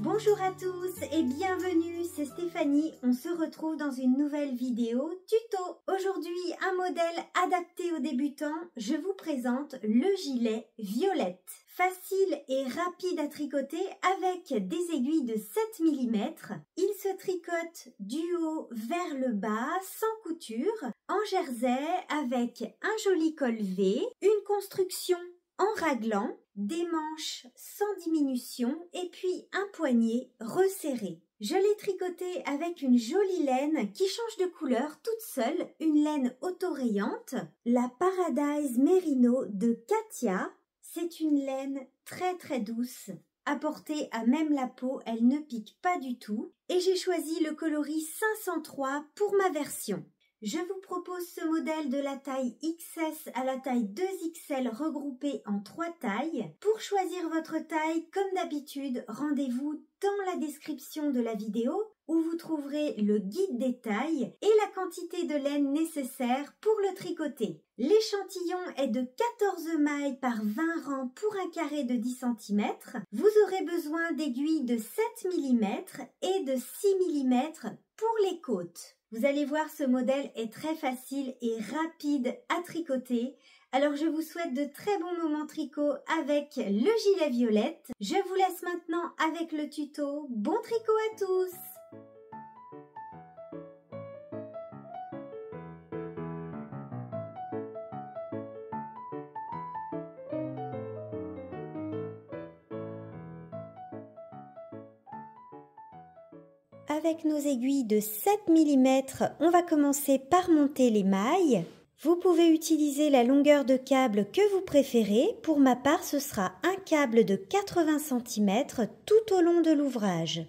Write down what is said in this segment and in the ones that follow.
Bonjour à tous et bienvenue, c'est Stéphanie. On se retrouve dans une nouvelle vidéo tuto. Aujourd'hui, un modèle adapté aux débutants. Je vous présente le gilet Violette. Facile et rapide à tricoter avec des aiguilles de 7 mm. Il se tricote du haut vers le bas sans couture, en jersey avec un joli col V, une construction en raglan, des manches sans diminution et puis un poignet resserré. Je l'ai tricoté avec une jolie laine qui change de couleur toute seule, une laine auto-rayante, la Paradise Merino de Katia. C'est une laine très douce. À porter à même la peau, elle ne pique pas du tout. Et j'ai choisi le coloris 503 pour ma version. Je vous propose ce modèle de la taille XS à la taille 2XL regroupé en 3 tailles. Pour choisir votre taille, comme d'habitude, rendez-vous dans la description de la vidéo où vous trouverez le guide des tailles et la quantité de laine nécessaire pour le tricoter. L'échantillon est de 14 mailles par 20 rangs pour un carré de 10 cm. Vous aurez besoin d'aiguilles de 7 mm et de 6 mm pour les côtes. Vous allez voir, ce modèle est très facile et rapide à tricoter. Alors je vous souhaite de très bons moments tricot avec le gilet Violette. Je vous laisse maintenant avec le tuto. Bon tricot à tous! Avec nos aiguilles de 7 mm, on va commencer par monter les mailles. Vous pouvez utiliser la longueur de câble que vous préférez. Pour ma part, ce sera un câble de 80 cm tout au long de l'ouvrage.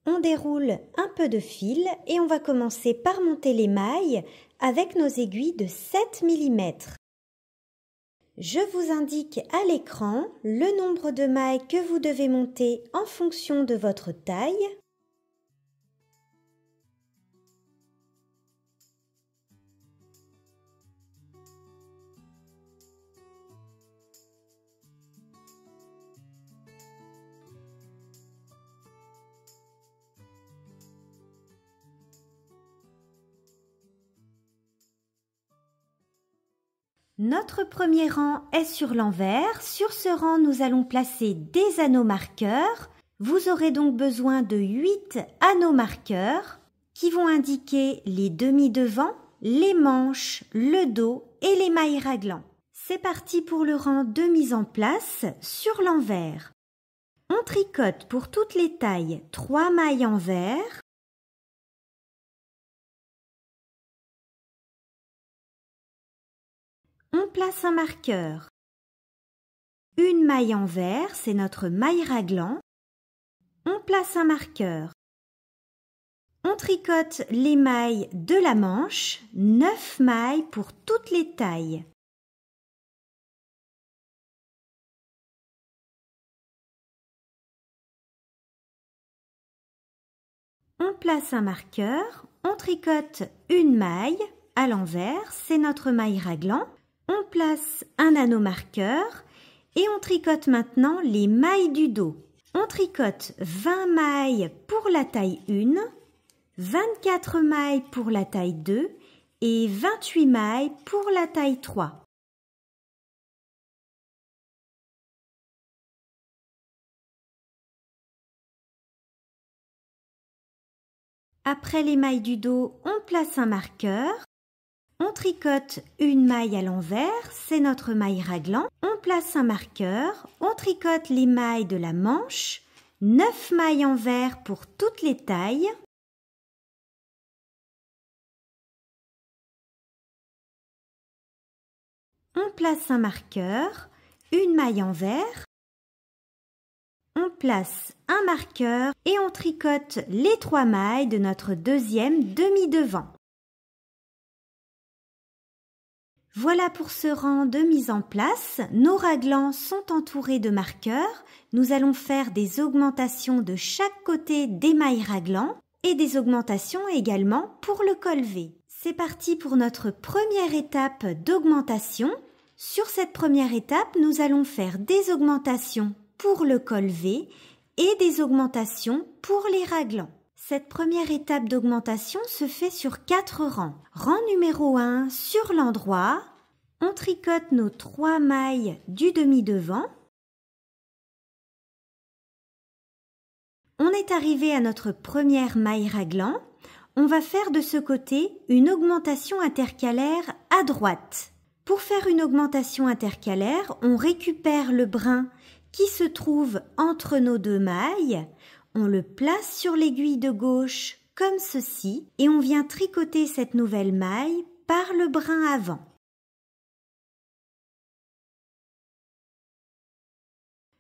On déroule un peu de fil et on va commencer par monter les mailles avec nos aiguilles de 7 mm. Je vous indique à l'écran le nombre de mailles que vous devez monter en fonction de votre taille. Notre premier rang est sur l'envers. Sur ce rang, nous allons placer des anneaux marqueurs. Vous aurez donc besoin de 8 anneaux marqueurs qui vont indiquer les demi-devants, les manches, le dos et les mailles raglan. C'est parti pour le rang de mise en place sur l'envers. On tricote pour toutes les tailles 3 mailles envers. On place un marqueur. Une maille envers, c'est notre maille raglan. On place un marqueur. On tricote les mailles de la manche, 9 mailles pour toutes les tailles. On place un marqueur, on tricote une maille à l'envers, c'est notre maille raglan. On place un anneau marqueur et on tricote maintenant les mailles du dos. On tricote 20 mailles pour la taille 1, 24 mailles pour la taille 2 et 28 mailles pour la taille 3. Après les mailles du dos, on place un marqueur. On tricote une maille à l'envers, c'est notre maille raglan. On place un marqueur, on tricote les mailles de la manche, 9 mailles envers pour toutes les tailles. On place un marqueur, une maille envers. On place un marqueur et on tricote les 3 mailles de notre deuxième demi-devant. Voilà pour ce rang de mise en place. Nos raglans sont entourés de marqueurs. Nous allons faire des augmentations de chaque côté des mailles raglans et des augmentations également pour le col V. C'est parti pour notre première étape d'augmentation. Sur cette première étape, nous allons faire des augmentations pour le col V et des augmentations pour les raglans. Cette première étape d'augmentation se fait sur 4 rangs. Rang numéro 1, sur l'endroit, on tricote nos 3 mailles du demi-devant. On est arrivé à notre première maille raglan. On va faire de ce côté une augmentation intercalaire à droite. Pour faire une augmentation intercalaire, on récupère le brin qui se trouve entre nos 2 mailles. On le place sur l'aiguille de gauche comme ceci et on vient tricoter cette nouvelle maille par le brin avant.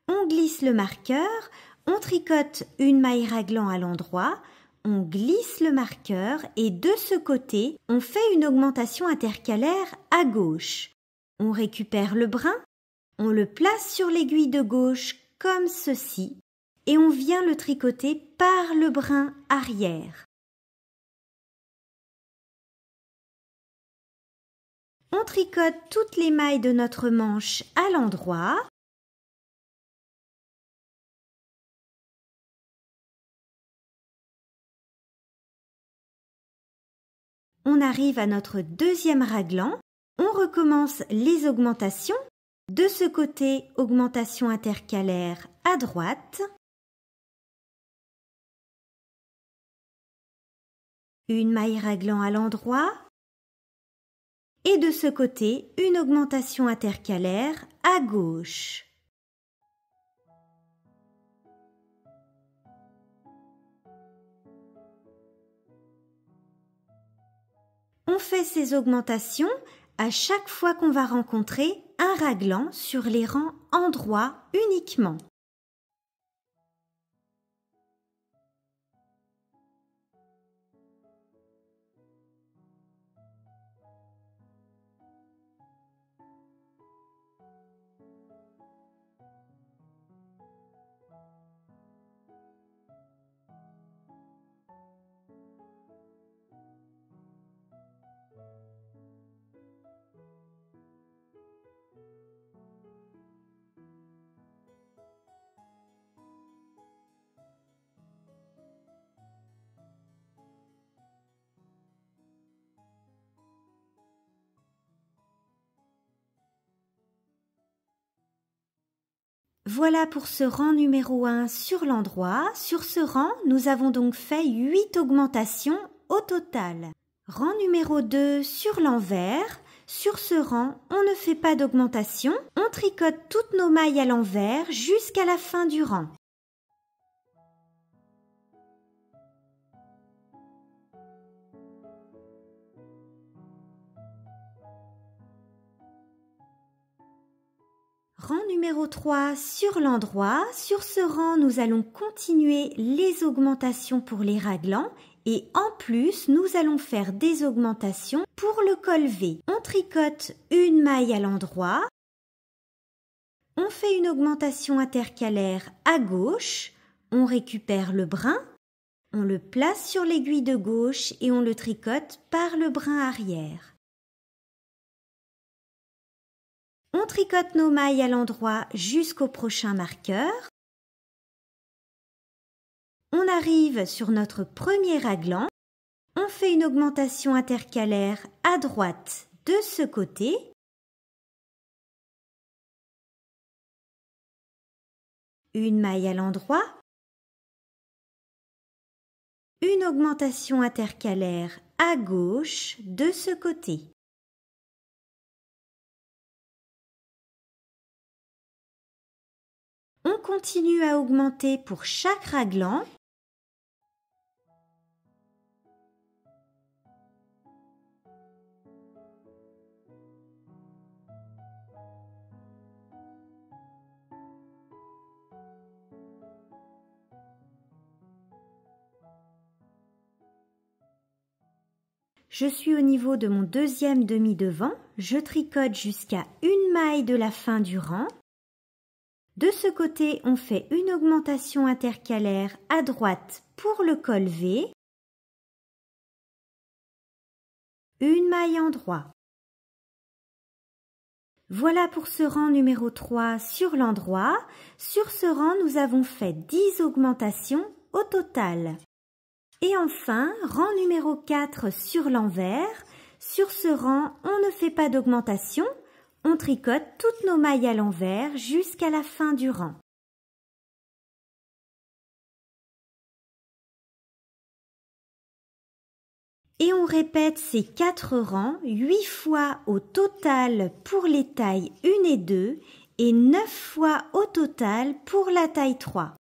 On glisse le marqueur, on tricote une maille raglan à l'endroit, on glisse le marqueur et de ce côté, on fait une augmentation intercalaire à gauche. On récupère le brin, on le place sur l'aiguille de gauche comme ceci et on vient le tricoter par le brin arrière. On tricote toutes les mailles de notre manche à l'endroit. On arrive à notre deuxième raglan. On recommence les augmentations. De ce côté, augmentation intercalaire à droite. Une maille raglan à l'endroit. Et de ce côté, une augmentation intercalaire à gauche. On fait ces augmentations à chaque fois qu'on va rencontrer un raglan sur les rangs endroits uniquement. Voilà pour ce rang numéro 1 sur l'endroit. Sur ce rang, nous avons donc fait 8 augmentations au total. Rang numéro 2 sur l'envers. Sur ce rang, on ne fait pas d'augmentation. On tricote toutes nos mailles à l'envers jusqu'à la fin du rang. Rang numéro 3 sur l'endroit. Sur ce rang, nous allons continuer les augmentations pour les raglans et en plus, nous allons faire des augmentations pour le col V. On tricote une maille à l'endroit. On fait une augmentation intercalaire à gauche. On récupère le brin. On le place sur l'aiguille de gauche et on le tricote par le brin arrière. On tricote nos mailles à l'endroit jusqu'au prochain marqueur. On arrive sur notre premier raglan. On fait une augmentation intercalaire à droite de ce côté. Une maille à l'endroit. Une augmentation intercalaire à gauche de ce côté. On continue à augmenter pour chaque raglan. Je suis au niveau de mon deuxième demi-devant. Je tricote jusqu'à une maille de la fin du rang. De ce côté, on fait une augmentation intercalaire à droite pour le col V. une maille endroit. Voilà pour ce rang numéro 3 sur l'endroit. Sur ce rang, nous avons fait 10 augmentations au total. Et enfin, rang numéro 4 sur l'envers. Sur ce rang, on ne fait pas d'augmentation. On tricote toutes nos mailles à l'envers jusqu'à la fin du rang. Et on répète ces 4 rangs 8 fois au total pour les tailles 1 et 2 et 9 fois au total pour la taille 3.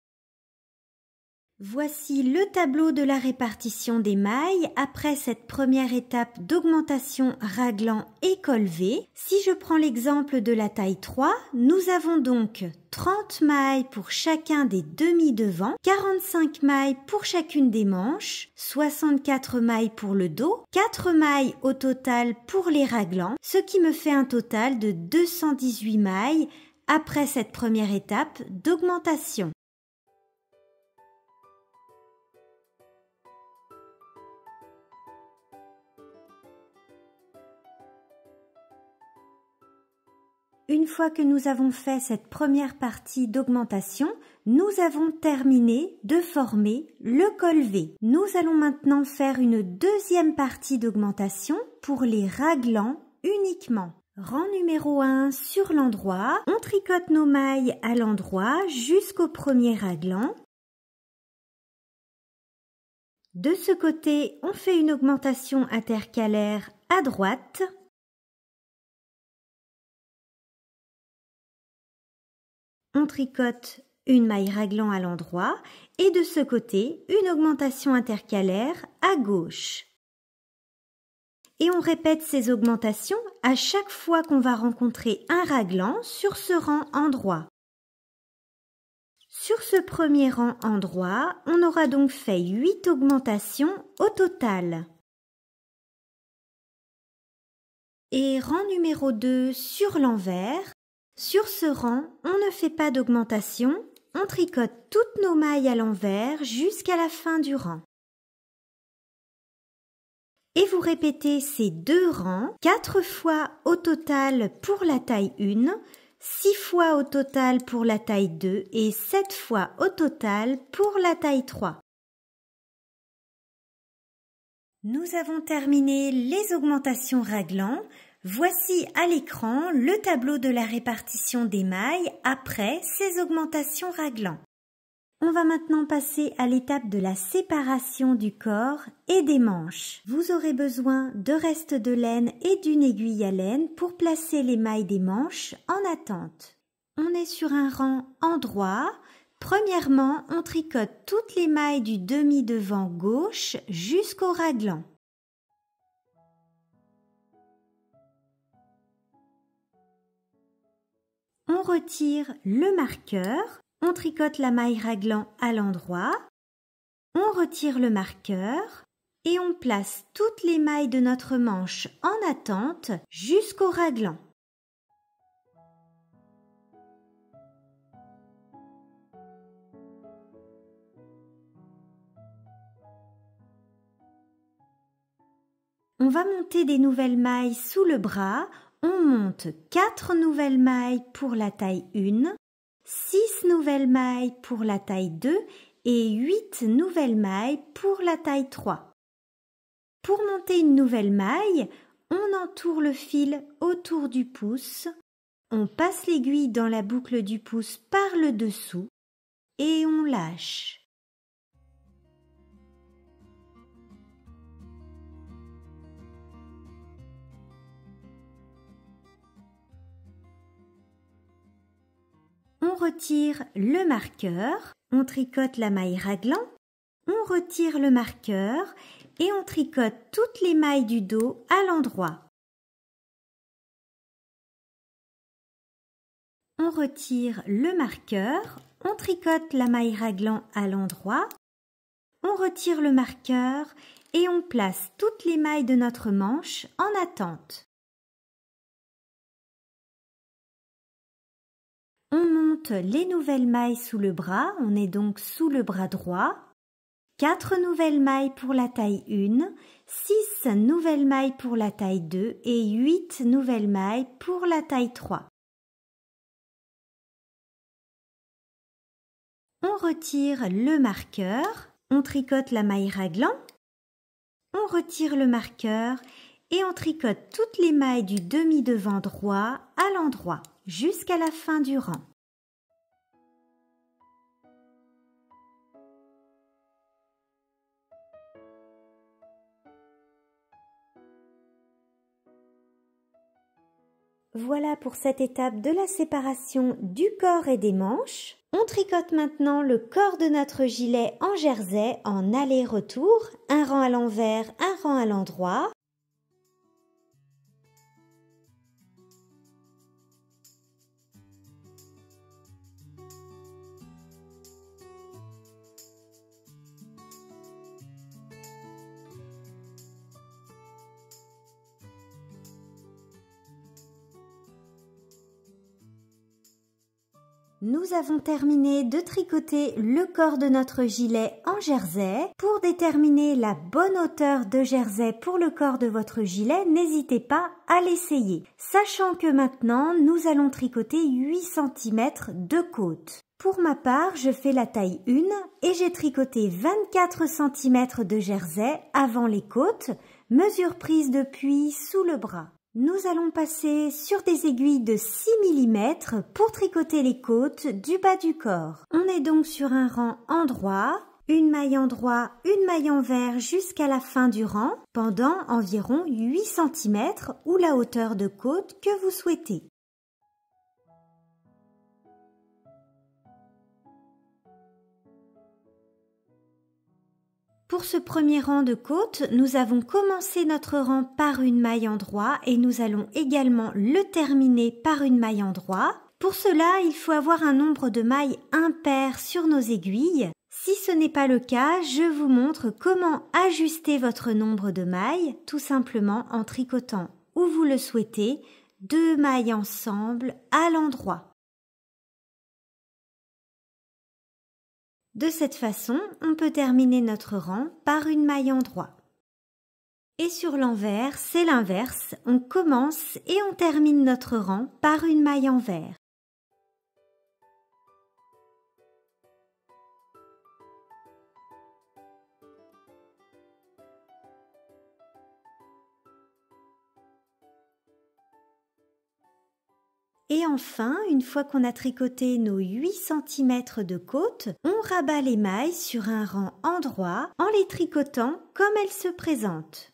Voici le tableau de la répartition des mailles après cette première étape d'augmentation raglan et col V. Si je prends l'exemple de la taille 3, nous avons donc 30 mailles pour chacun des demi-devants, 45 mailles pour chacune des manches, 64 mailles pour le dos, 4 mailles au total pour les raglans, ce qui me fait un total de 218 mailles après cette première étape d'augmentation. Une fois que nous avons fait cette première partie d'augmentation, nous avons terminé de former le col V. Nous allons maintenant faire une deuxième partie d'augmentation pour les raglans uniquement. Rang numéro 1 sur l'endroit, on tricote nos mailles à l'endroit jusqu'au premier raglan. De ce côté, on fait une augmentation intercalaire à droite. On tricote une maille raglan à l'endroit et de ce côté, une augmentation intercalaire à gauche. Et on répète ces augmentations à chaque fois qu'on va rencontrer un raglan sur ce rang endroit. Sur ce premier rang endroit, on aura donc fait 8 augmentations au total. Et rang numéro 2 sur l'envers. Sur ce rang, on ne fait pas d'augmentation, on tricote toutes nos mailles à l'envers jusqu'à la fin du rang. Et vous répétez ces 2 rangs 4 fois au total pour la taille 1, 6 fois au total pour la taille 2 et 7 fois au total pour la taille 3. Nous avons terminé les augmentations raglan. Voici à l'écran le tableau de la répartition des mailles après ces augmentations raglan. On va maintenant passer à l'étape de la séparation du corps et des manches. Vous aurez besoin de restes de laine et d'une aiguille à laine pour placer les mailles des manches en attente. On est sur un rang endroit. Premièrement, on tricote toutes les mailles du demi-devant gauche jusqu'au raglan. On retire le marqueur, on tricote la maille raglan à l'endroit, on retire le marqueur et on place toutes les mailles de notre manche en attente jusqu'au raglan. On va monter des nouvelles mailles sous le bras. On monte 4 nouvelles mailles pour la taille 1, 6 nouvelles mailles pour la taille 2 et 8 nouvelles mailles pour la taille 3. Pour monter une nouvelle maille, on entoure le fil autour du pouce, on passe l'aiguille dans la boucle du pouce par le dessous et on lâche. On retire le marqueur, on tricote la maille raglan, on retire le marqueur et on tricote toutes les mailles du dos à l'endroit. On retire le marqueur, on tricote la maille raglan à l'endroit, on retire le marqueur et on place toutes les mailles de notre manche en attente. On monte les nouvelles mailles sous le bras, on est donc sous le bras droit. 4 nouvelles mailles pour la taille 1, 6 nouvelles mailles pour la taille 2 et 8 nouvelles mailles pour la taille 3. On retire le marqueur, on tricote la maille raglan, on retire le marqueur et on tricote toutes les mailles du demi-devant droit à l'endroit jusqu'à la fin du rang. Voilà pour cette étape de la séparation du corps et des manches. On tricote maintenant le corps de notre gilet en jersey en aller-retour, un rang à l'envers, un rang à l'endroit. Nous avons terminé de tricoter le corps de notre gilet en jersey. Pour déterminer la bonne hauteur de jersey pour le corps de votre gilet, n'hésitez pas à l'essayer. Sachant que maintenant, nous allons tricoter 8 cm de côte. Pour ma part, je fais la taille 1 et j'ai tricoté 24 cm de jersey avant les côtes, mesure prise depuis sous le bras. Nous allons passer sur des aiguilles de 6 mm pour tricoter les côtes du bas du corps. On est donc sur un rang endroit, une maille endroit, une maille envers jusqu'à la fin du rang, pendant environ 8 cm ou la hauteur de côte que vous souhaitez. Pour ce premier rang de côte, nous avons commencé notre rang par une maille endroit et nous allons également le terminer par une maille endroit. Pour cela, il faut avoir un nombre de mailles impair sur nos aiguilles. Si ce n'est pas le cas, je vous montre comment ajuster votre nombre de mailles, tout simplement en tricotant où vous le souhaitez, 2 mailles ensemble à l'endroit. De cette façon, on peut terminer notre rang par une maille endroit. Et sur l'envers, c'est l'inverse, on commence et on termine notre rang par une maille envers. Et enfin, une fois qu'on a tricoté nos 8 cm de côte, on rabat les mailles sur un rang endroit en les tricotant comme elles se présentent.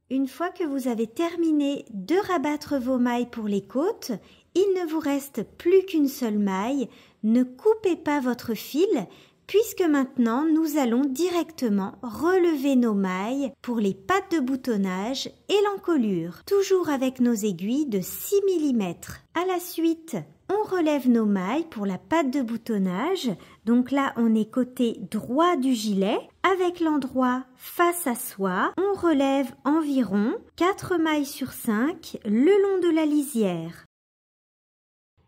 Une fois que vous avez terminé de rabattre vos mailles pour les côtes, il ne vous reste plus qu'une seule maille. Ne coupez pas votre fil puisque maintenant nous allons directement relever nos mailles pour les pattes de boutonnage et l'encolure, toujours avec nos aiguilles de 6 mm. À la suite, on relève nos mailles pour la patte de boutonnage. Donc là, on est côté droit du gilet. Avec l'endroit face à soi, on relève environ 4 mailles sur 5 le long de la lisière.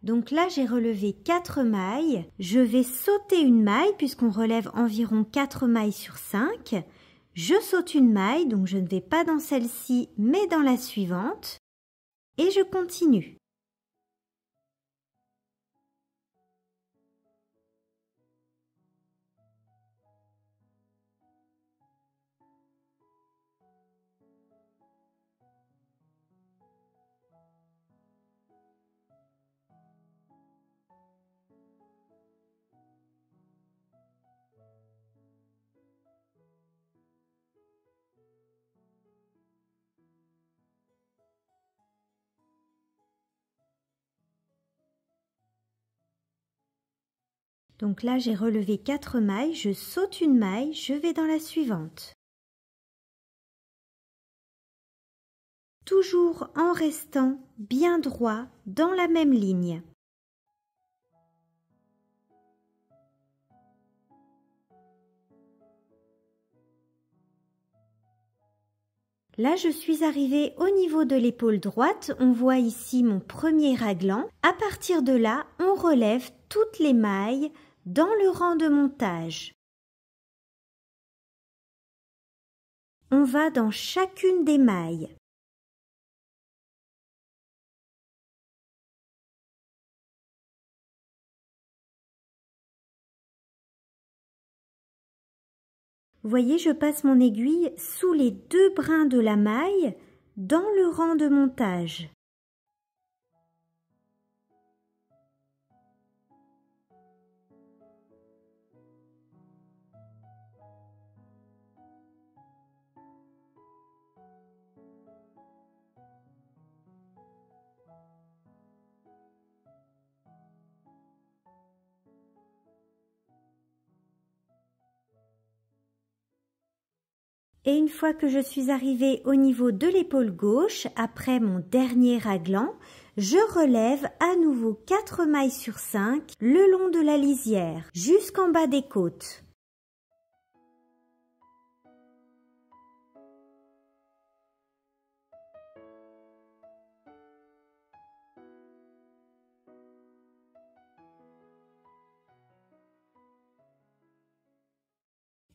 Donc là, j'ai relevé 4 mailles. Je vais sauter une maille puisqu'on relève environ 4 mailles sur 5. Je saute une maille, donc je ne vais pas dans celle-ci, mais dans la suivante. Et je continue. Donc là, j'ai relevé 4 mailles, je saute une maille, je vais dans la suivante. Toujours en restant bien droit dans la même ligne. Là, je suis arrivée au niveau de l'épaule droite. On voit ici mon premier raglan. À partir de là, on relève toutes les mailles dans le rang de montage. On va dans chacune des mailles. Vous voyez, je passe mon aiguille sous les 2 brins de la maille dans le rang de montage. Et une fois que je suis arrivée au niveau de l'épaule gauche, après mon dernier raglan, je relève à nouveau 4 mailles sur 5 le long de la lisière, jusqu'en bas des côtes.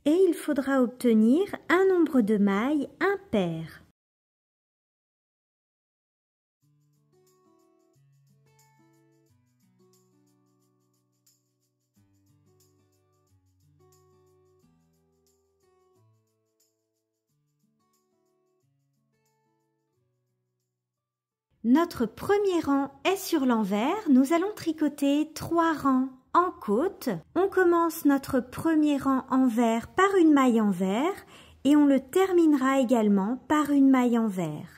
Et il faudra obtenir un nombre de mailles impair. Notre premier rang est sur l'envers. Nous allons tricoter 3 rangs en côte. On commence notre premier rang envers par une maille envers et on le terminera également par une maille envers.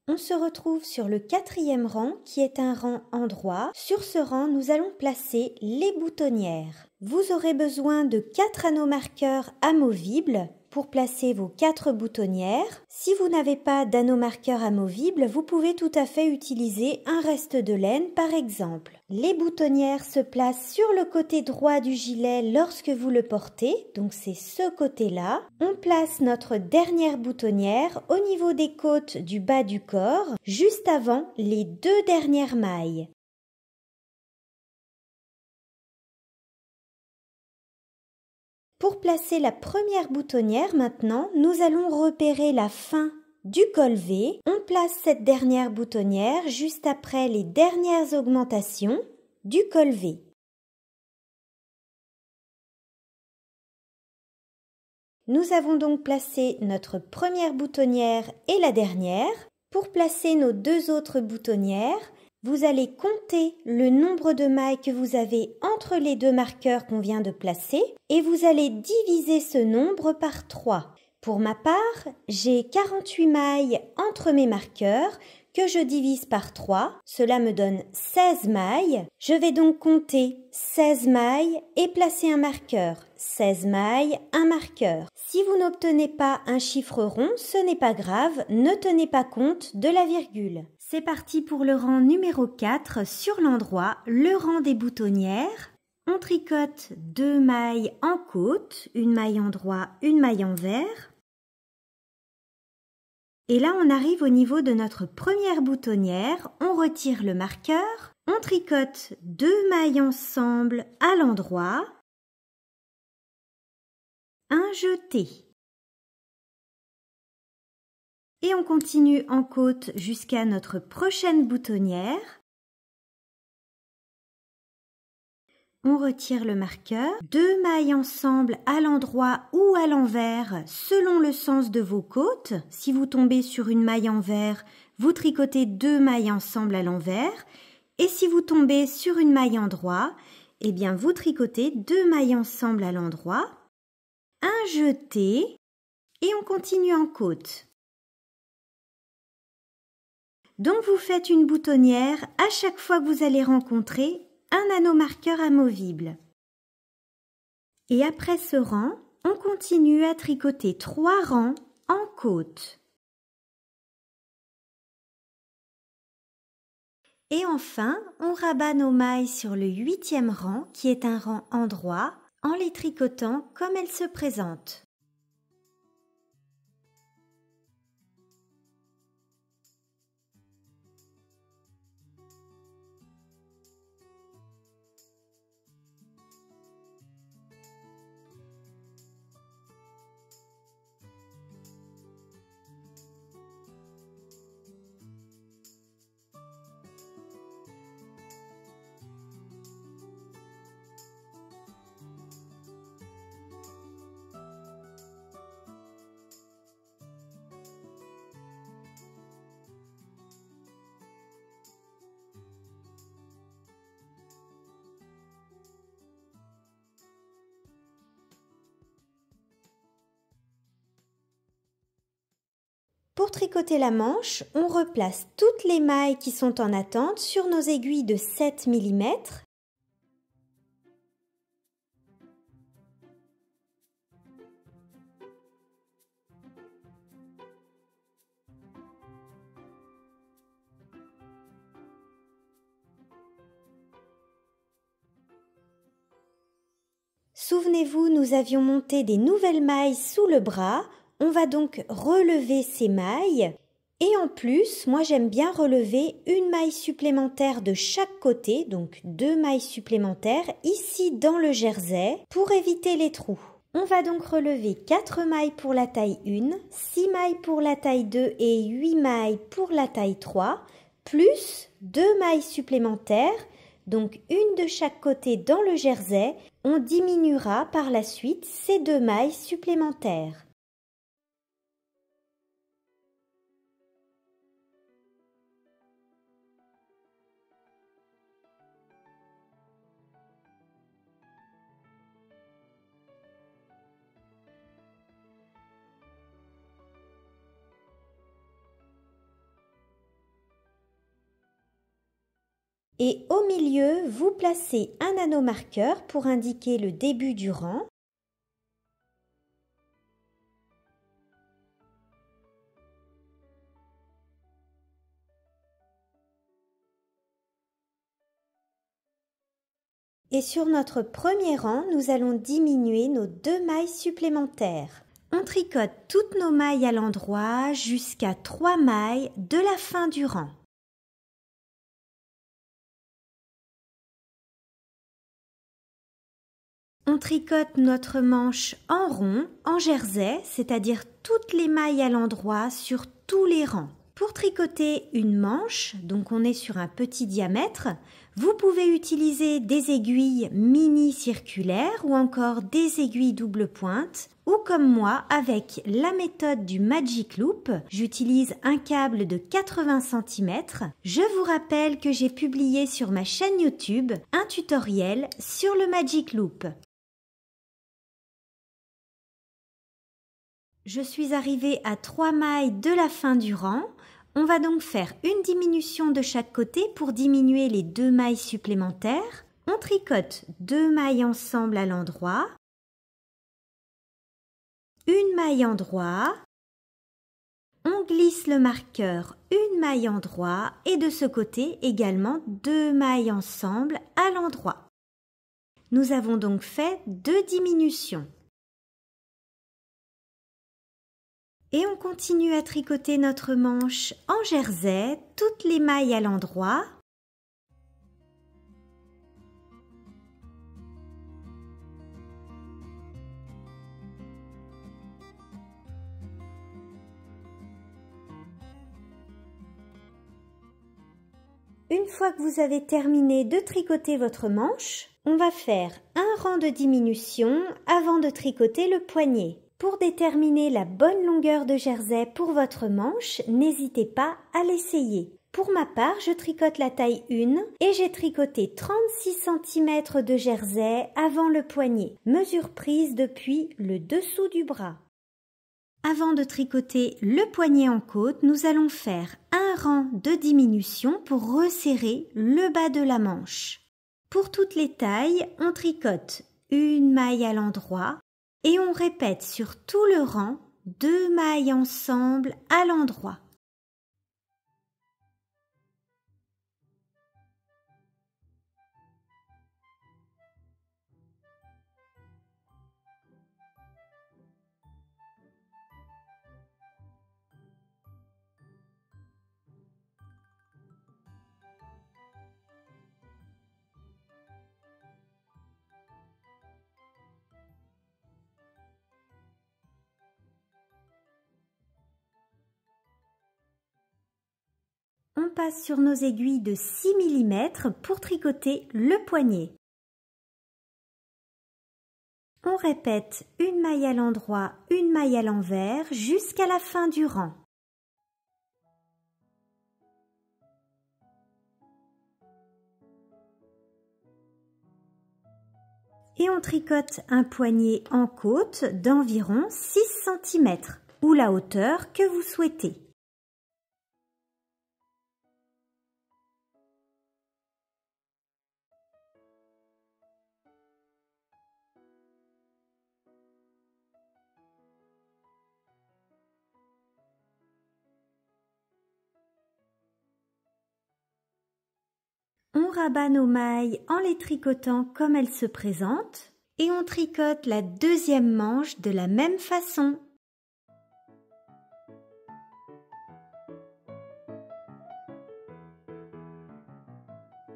On se retrouve sur le 4e rang qui est un rang endroit. Sur ce rang, nous allons placer les boutonnières. Vous aurez besoin de 4 anneaux marqueurs amovibles pour placer vos 4 boutonnières. Si vous n'avez pas d'anneau marqueur amovible, vous pouvez tout à fait utiliser un reste de laine par exemple. Les boutonnières se placent sur le côté droit du gilet lorsque vous le portez, donc c'est ce côté-là. On place notre dernière boutonnière au niveau des côtes du bas du corps, juste avant les 2 dernières mailles. Pour placer la première boutonnière maintenant, nous allons repérer la fin du col V. On place cette dernière boutonnière juste après les dernières augmentations du col V. Nous avons donc placé notre première boutonnière et la dernière. Pour placer nos 2 autres boutonnières, vous allez compter le nombre de mailles que vous avez entre les 2 marqueurs qu'on vient de placer et vous allez diviser ce nombre par 3. Pour ma part, j'ai 48 mailles entre mes marqueurs que je divise par 3. Cela me donne 16 mailles. Je vais donc compter 16 mailles et placer un marqueur. 16 mailles, un marqueur. Si vous n'obtenez pas un chiffre rond, ce n'est pas grave, ne tenez pas compte de la virgule. C'est parti pour le rang numéro 4 sur l'endroit, le rang des boutonnières. On tricote 2 mailles en côte, une maille en droit, une maille envers. Et là, on arrive au niveau de notre première boutonnière, on retire le marqueur, on tricote 2 mailles ensemble à l'endroit, un jeté. Et on continue en côte jusqu'à notre prochaine boutonnière. On retire le marqueur, 2 mailles ensemble à l'endroit ou à l'envers selon le sens de vos côtes. Si vous tombez sur une maille envers, vous tricotez 2 mailles ensemble à l'envers. Et si vous tombez sur une maille endroit, eh bien vous tricotez 2 mailles ensemble à l'endroit, un jeté et on continue en côte. Donc vous faites une boutonnière à chaque fois que vous allez rencontrer un anneau marqueur amovible. Et après ce rang, on continue à tricoter 3 rangs en côte. Et enfin, on rabat nos mailles sur le 8e rang qui est un rang endroit en les tricotant comme elles se présentent. Pour tricoter la manche, on replace toutes les mailles qui sont en attente sur nos aiguilles de 7 mm. Souvenez-vous, nous avions monté des nouvelles mailles sous le bras. On va donc relever ces mailles et en plus, moi j'aime bien relever une maille supplémentaire de chaque côté, donc 2 mailles supplémentaires ici dans le jersey pour éviter les trous. On va donc relever 4 mailles pour la taille 1, 6 mailles pour la taille 2 et 8 mailles pour la taille 3, plus 2 mailles supplémentaires, donc une de chaque côté dans le jersey. On diminuera par la suite ces 2 mailles supplémentaires. Et au milieu, vous placez un anneau marqueur pour indiquer le début du rang. Et sur notre premier rang, nous allons diminuer nos 2 mailles supplémentaires. On tricote toutes nos mailles à l'endroit jusqu'à 3 mailles de la fin du rang. On tricote notre manche en rond, en jersey, c'est-à-dire toutes les mailles à l'endroit sur tous les rangs. Pour tricoter une manche, donc on est sur un petit diamètre, vous pouvez utiliser des aiguilles mini circulaires ou encore des aiguilles double pointe, ou comme moi avec la méthode du Magic Loop, j'utilise un câble de 80 cm. Je vous rappelle que j'ai publié sur ma chaîne YouTube un tutoriel sur le Magic Loop. Je suis arrivée à 3 mailles de la fin du rang. On va donc faire une diminution de chaque côté pour diminuer les 2 mailles supplémentaires. On tricote 2 mailles ensemble à l'endroit, une maille endroit, on glisse le marqueur, une maille endroit et de ce côté également 2 mailles ensemble à l'endroit. Nous avons donc fait 2 diminutions. Et on continue à tricoter notre manche en jersey, toutes les mailles à l'endroit. Une fois que vous avez terminé de tricoter votre manche, on va faire un rang de diminution avant de tricoter le poignet. Pour déterminer la bonne longueur de jersey pour votre manche, n'hésitez pas à l'essayer. Pour ma part, je tricote la taille 1 et j'ai tricoté 36 cm de jersey avant le poignet, mesure prise depuis le dessous du bras. Avant de tricoter le poignet en côte, nous allons faire un rang de diminution pour resserrer le bas de la manche. Pour toutes les tailles, on tricote une maille à l'endroit et on répète sur tout le rang 2 mailles ensemble à l'endroit. On passe sur nos aiguilles de 6 mm pour tricoter le poignet. On répète une maille à l'endroit, une maille à l'envers jusqu'à la fin du rang. Et on tricote un poignet en côte d'environ 6 cm ou la hauteur que vous souhaitez. On rabat nos mailles en les tricotant comme elles se présentent et on tricote la deuxième manche de la même façon.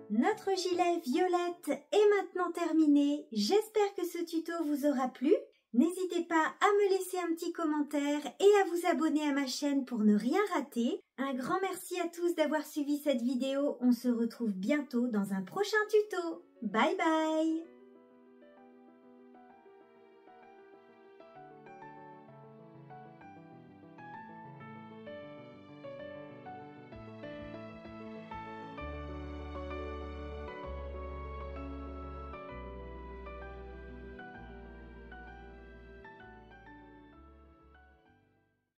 Notre gilet violette est maintenant terminé. J'espère que ce tuto vous aura plu. N'hésitez pas à me laisser un petit commentaire et à vous abonner à ma chaîne pour ne rien rater. Un grand merci à tous d'avoir suivi cette vidéo. On se retrouve bientôt dans un prochain tuto. Bye bye!